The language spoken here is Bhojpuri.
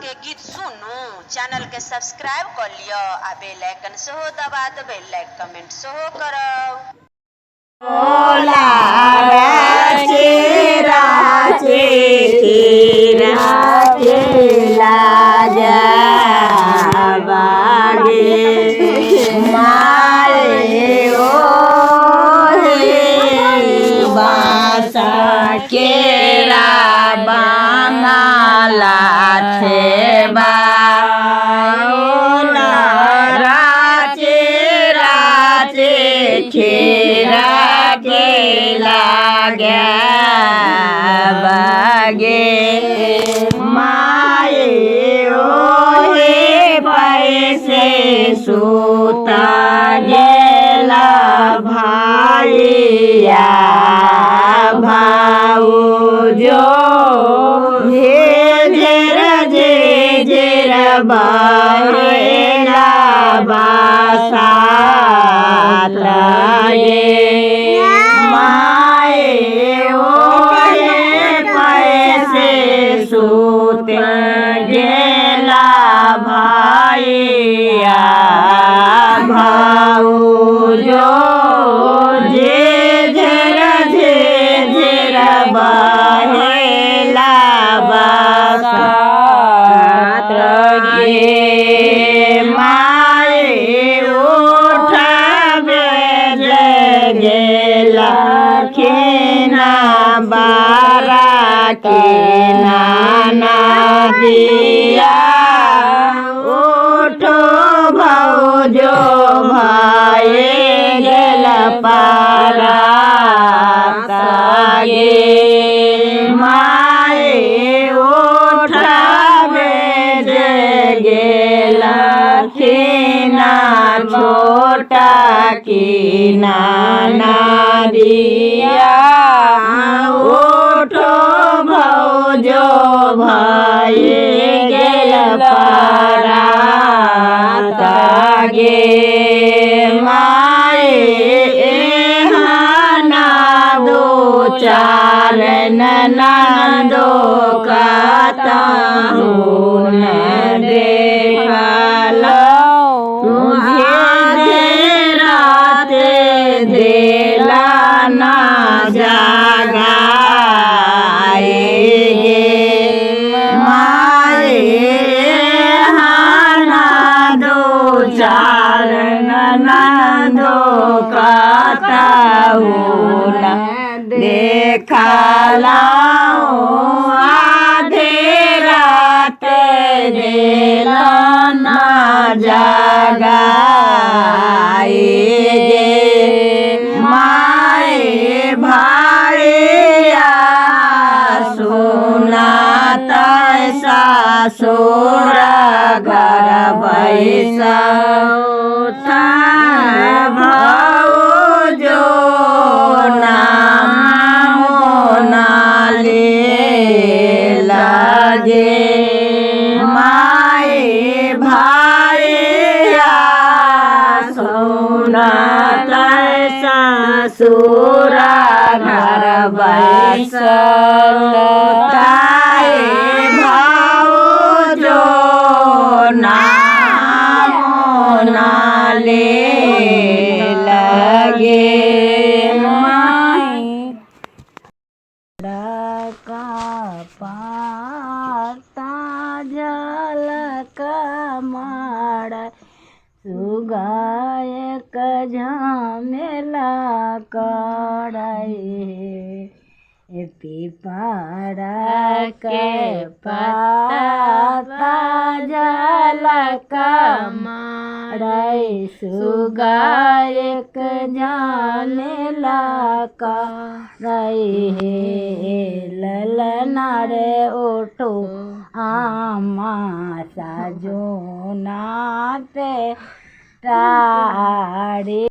के गीत सुनू चैनल के सब्सक्राइब कर लियो आ बेल आइकन से हो दबा देबे लाइक कमेंट से हो करब। ओला राचे राचे राचे लाजा बागे मारे ओ हे बासा केरा बांगाला छेबा ओला राचे राचे छेरा लागे बागे माए ओहे पैसे सूता गेला भाइया भाऊ जो जेर बहेला बासा सूत गेला भाइया भाऊ जो झेर बहेला बासा गे माए उठावे गेला खेना बारा के नाना दिया उठो भौजो भाई गेल पारा गे माए उठावे गेला खीना छोटा की नाना दिया जो भाई गेल पारा गे माए हाना दो चार ननदो काता न देखल राते देला ना जागा चार ननदो काता न देखला आधे रात देला ना जागा माए भाइया सुनाता सासुरा घर बैसा भाऊ जो नाम नाले लागे माए भाइया सुनाता सासुरा घर बैसा नाले लगे का पाता झलक माड़ा सुगाय झमेला कड़ाई पीपड़ा के पाता झलक माड़ाई सुगाय झमेला कड़ाई ललना रे उठो आमा साजो नाते टाड़ी।